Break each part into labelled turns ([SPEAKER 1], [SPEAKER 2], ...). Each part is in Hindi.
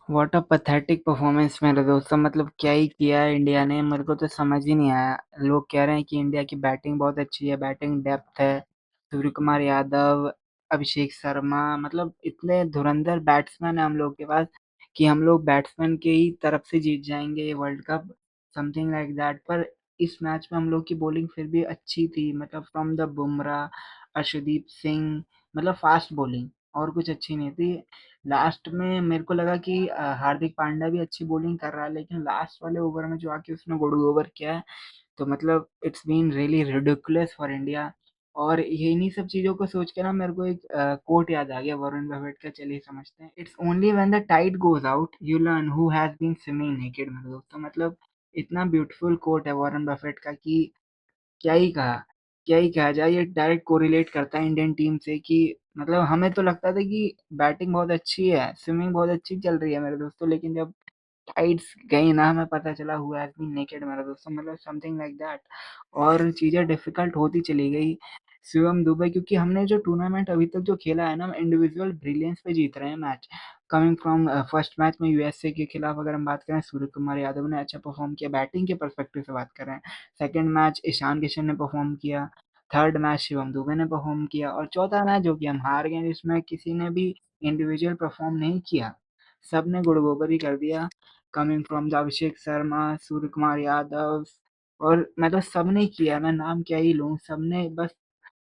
[SPEAKER 1] व्हाट अ पैथेटिक परफॉर्मेंस मेरे दोस्तों। मतलब क्या ही किया है इंडिया ने, मेरे को तो समझ ही नहीं आया। लोग कह रहे हैं कि इंडिया की बैटिंग बहुत अच्छी है, बैटिंग डेप्थ है, सूर्य कुमार यादव, अभिषेक शर्मा, मतलब इतने धुरंधर बैट्समैन है हम लोग के पास कि हम लोग बैट्समैन के ही तरफ से जीत जाएंगे ये world cup, something like that. पर इस मैच में हम लोग की बॉलिंग फिर भी अच्छी थी, मतलब फ्रॉम द बुमराह, अर्शदीप सिंह, मतलब फास्ट बॉलिंग, और कुछ अच्छी नहीं थी। लास्ट में मेरे को लगा कि हार्दिक पांड्या भी अच्छी बॉलिंग कर रहा है, लेकिन लास्ट वाले ओवर में जो आके उसने गुड ओवर किया है, तो मतलब it's been really ridiculous for India. और ये इन्हीं सब चीजों को सोच के ना मेरे को एक कोट याद आ गया वरुण बफेट का, चलिए समझते हैं। It's only when the tide goes out you learn who has been swimming naked, मेरे दोस्तों। मतलब इतना ब्यूटीफुल कोट है वरुण बफेट का कि क्या ही कहा, क्या ही कहा जाए। ये डायरेक्ट कोरिलेट करता है इंडियन टीम से कि मतलब हमें तो लगता था कि बैटिंग बहुत अच्छी है, स्विमिंग बहुत अच्छी चल रही है मेरे दोस्तों, लेकिन जब टाइड्स गई ना, हमें पता चला हुआ हैज बीन नेकेड मेरे दोस्तों, मतलब समथिंग लाइक दैट। और चीजें डिफिकल्ट होती चली गई। शिवम दुबे, क्योंकि हमने जो टूर्नामेंट अभी तक जो खेला है ना, हम इंडिविजुअल ब्रिलियंस पे जीत रहे हैं match. Coming from first match में यूएसए के खिलाफ अगर हम बात करें, सूर्य कुमार यादव ने अच्छा परफॉर्म किया, बैटिंग के परस्पेक्टिव से बात कर रहे हैं। सेकंड मैच ईशान किशन ने परफॉर्म किया, थर्ड मैच शिवम दुबे ने परफॉर्म किया, और चौथा मैच जो कि हम हार गए जिसमें किसी ने भी इंडिविजुअल परफॉर्म नहीं किया, सबने गुड़ गोबर ही कर दिया। Coming from the Abhishek Sharma, Surya Kumar Yadav, और मतलब सबने किया, मैं नाम क्या ही लूं, सबने बस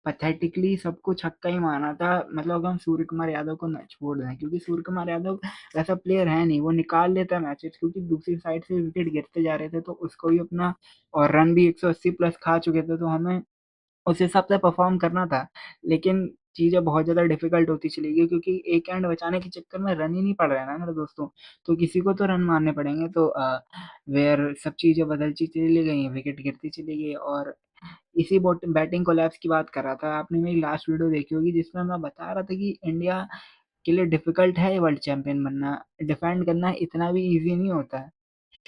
[SPEAKER 1] पैथेटिकली सबको छक्का ही मारना था। मतलब अगर हम सूर्य कुमार यादव को न छोड़ दें, क्योंकि सूर्य कुमार यादव ऐसा प्लेयर है नहीं, वो निकाल लेता मैचेस, क्योंकि दूसरी साइड से विकेट गिरते जा रहे थे तो उसको भी अपना, और रन भी 180 प्लस खा चुके थे, तो हमें उस हिसाब से परफॉर्म करना था। लेकिन चीजें बहुत ज्यादा डिफिकल्ट होती चली गई, क्योंकि एक एंड बचाने के चक्कर में रन ही नहीं पड़ रहा है ना मेरे दोस्तों, तो किसी को तो रन मारने पड़ेंगे। तो वेयर सब चीजें बदलती चली गई, विकेट गिरती चली गई, और इसी बैटिंग कोलैप्स की बात कर रहा था। आपने मेरी लास्ट वीडियो देखी होगी जिसमें मैं बता रहा था कि इंडिया के लिए डिफिकल्ट है वर्ल्ड चैंपियन बनना, डिफेंड करना इतना भी इजी नहीं होता है।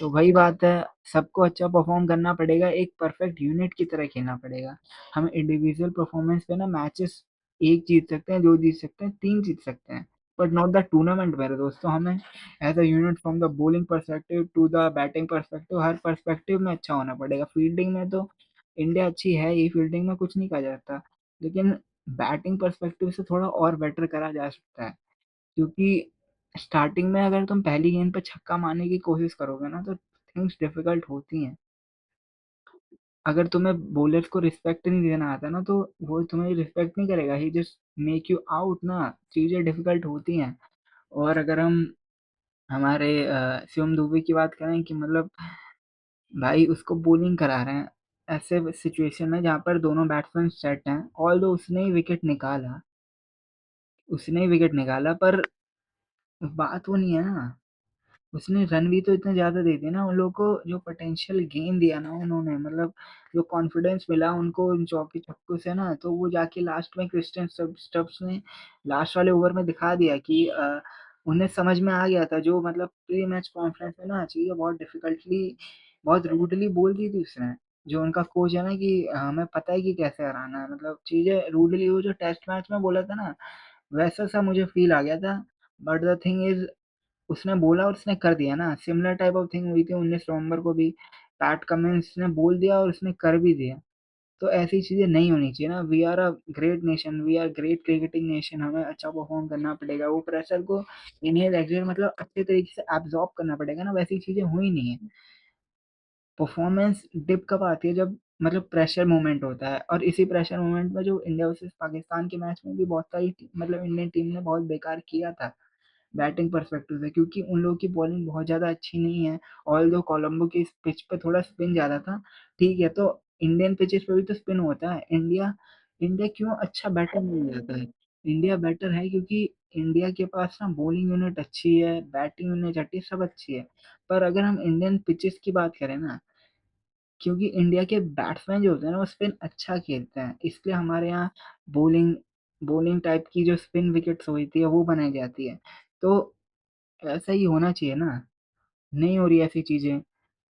[SPEAKER 1] तो वही बात है, सबको अच्छा परफॉर्म करना पड़ेगा, एक परफेक्ट यूनिट की तरह खेलना पड़ेगा। हम इंडिविजुअल परफॉर्मेंस पे ना मैचेस एक जीत सकते हैं, दो जीत सकते हैं, तीन जीत सकते हैं, बट नॉट द टूर्नामेंट मेरे दोस्तों। हमें as a unit from the bowling perspective to the batting perspective, हर परस्पेक्टिव में अच्छा होना पड़ेगा। फील्डिंग में तो इंडिया अच्छी है ही, फील्डिंग में कुछ नहीं कहा जाता, लेकिन बैटिंग परस्पेक्टिव से थोड़ा और बेटर करा जा सकता है। क्योंकि स्टार्टिंग में अगर तुम पहली गेंद पे छक्का मारने की कोशिश करोगे ना, तो थिंग्स डिफिकल्ट होती हैं। अगर तुम्हें बॉलर्स को रिस्पेक्ट नहीं देना आता ना, तो वो तुम्हें रिस्पेक्ट नहीं करेगा, ही जस्ट मेक यू आउट ना। चीजें डिफिकल्ट होती हैं। और अगर हम हमारे शिवम दुबे की बात करें कि मतलब भाई उसको बॉलिंग करा रहे हैं ऐसे सिचुएशन में जहाँ पर दोनों बैट्समैन सेट हैं, ऑल दो उसने ही विकेट निकाला, उसने ही विकेट निकाला, पर बात वो नहीं है ना। उसने रन भी तो इतने ज्यादा दे दिए ना उन लोगों को, जो पोटेंशियल गेन दिया ना उन्होंने, मतलब जो कॉन्फिडेंस मिला उनको उन चौके छक्कों से ना, तो वो जाके लास्ट में क्रिस्टियन स्टब्स ने लास्ट वाले ओवर में दिखा दिया कि उन्हें समझ में आ गया था। जो मतलब प्री मैच कॉन्फ्रेंस में ना चीजें बहुत डिफिकल्टली, बहुत रूडली बोल दी थी उसने, जो उनका कोच है ना, कि हमें पता है कि कैसे हराना है, मतलब चीजें रूडली, वो जो टेस्ट मैच में बोला था ना, वैसा सा मुझे फील आ गया था। बट द थिंग इज, उसने बोला और उसने कर दिया ना, सिमिलर टाइप ऑफ थिंग हुई थी 19 नवंबर को भी। पैट कमिंस ने बोल दिया और उसने कर भी दिया। तो ऐसी चीजें नहीं होनी चाहिए ना। We are a great nation, we are great cricketing nation, हमें अच्छा परफॉर्म करना पड़ेगा, वो प्रेशर को इन्हेल एग्जिट मतलब अच्छे तरीके से एब्जॉर्ब करना पड़ेगा ना, वैसी चीजें हुई नहीं है। परफॉर्मेंस डिप कब आती है, जब मतलब प्रेशर मोमेंट होता है, और इसी प्रेशर मोमेंट में जो इंडिया वर्सेस पाकिस्तान के मैच में भी बहुत सारी मतलब इंडियन टीम ने बहुत बेकार किया था बैटिंग परस्पेक्टिव से, क्योंकि उन लोगों की बॉलिंग बहुत ज़्यादा अच्छी नहीं है। ऑल दो कोलंबो की इस पिच पे थोड़ा स्पिन ज़्यादा था, ठीक है, तो इंडियन पिचेस पे भी तो स्पिन होता है। इंडिया इंडिया क्यों अच्छा बैटर नहीं जाता है? इंडिया बेटर है क्योंकि इंडिया के पास ना बॉलिंग यूनिट अच्छी है, बैटिंग यूनिट अच्छी, सब अच्छी है। पर अगर हम इंडियन पिचेस की बात करें ना, क्योंकि इंडिया के बैट्समैन जो होते हैं ना वो स्पिन अच्छा खेलते हैं, इसलिए हमारे यहाँ बॉलिंग बॉलिंग टाइप की जो स्पिन विकेट्स होती है वो बनाई जाती है। तो ऐसा ही होना चाहिए ना, नहीं हो रही ऐसी चीजें।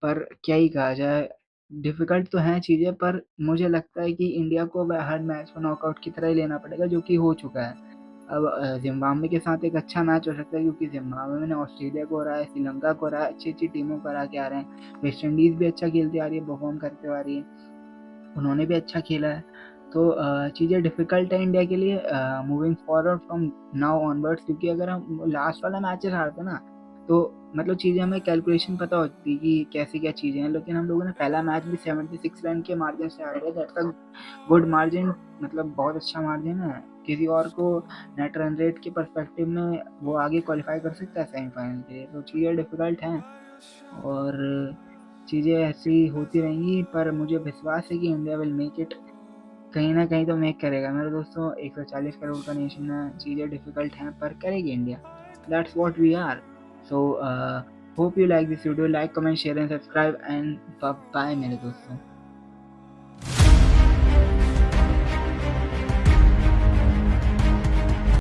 [SPEAKER 1] पर क्या ही कहा जाए, डिफिकल्ट तो हैं चीजें, पर मुझे लगता है कि इंडिया को हर मैच को नॉकआउट की तरह ही लेना पड़ेगा, जो कि हो चुका है। अब जिम्बाब्वे के साथ एक अच्छा मैच हो सकता है, क्योंकि जिम्बाब्वे ने ऑस्ट्रेलिया को हराया, श्रीलंका को हराया, अच्छी टीमों को हरा के आ रहे हैं। वेस्ट इंडीज़ भी अच्छा खेलती आ रही है, परफॉर्म करते आ रही है, उन्होंने भी अच्छा खेला है। तो चीज़ें डिफ़िकल्ट है इंडिया के लिए moving forward from now onwards, क्योंकि अगर हम लास्ट वाला मैचेस हारते ना, तो मतलब चीज़ें हमें कैलकुलेशन पता होती कि कैसी क्या चीज़ें हैं, लेकिन हम लोगों ने पहला मैच भी 76 रन के मार्जिन से हारे, दैट्स अ गुड मार्जिन, मतलब बहुत अच्छा मार्जिन है। किसी और को नेट रन रेट के पर्सपेक्टिव में वो आगे क्वालिफाई कर सकता है सेमीफाइनल के लिए। तो चीज़ें डिफ़िकल्ट हैं और चीज़ें ऐसी होती रहेंगी, पर मुझे विश्वास है कि इंडिया विल मेक इट, कहीं ना कहीं तो मेक करेगा मेरे दोस्तों। 140 करोड़ का नेशन है, चीज़ें डिफिकल्ट हैं पर करेगी India, that's what we are. So hope you like this video, like comment share and subscribe and bye मेरे दोस्तों।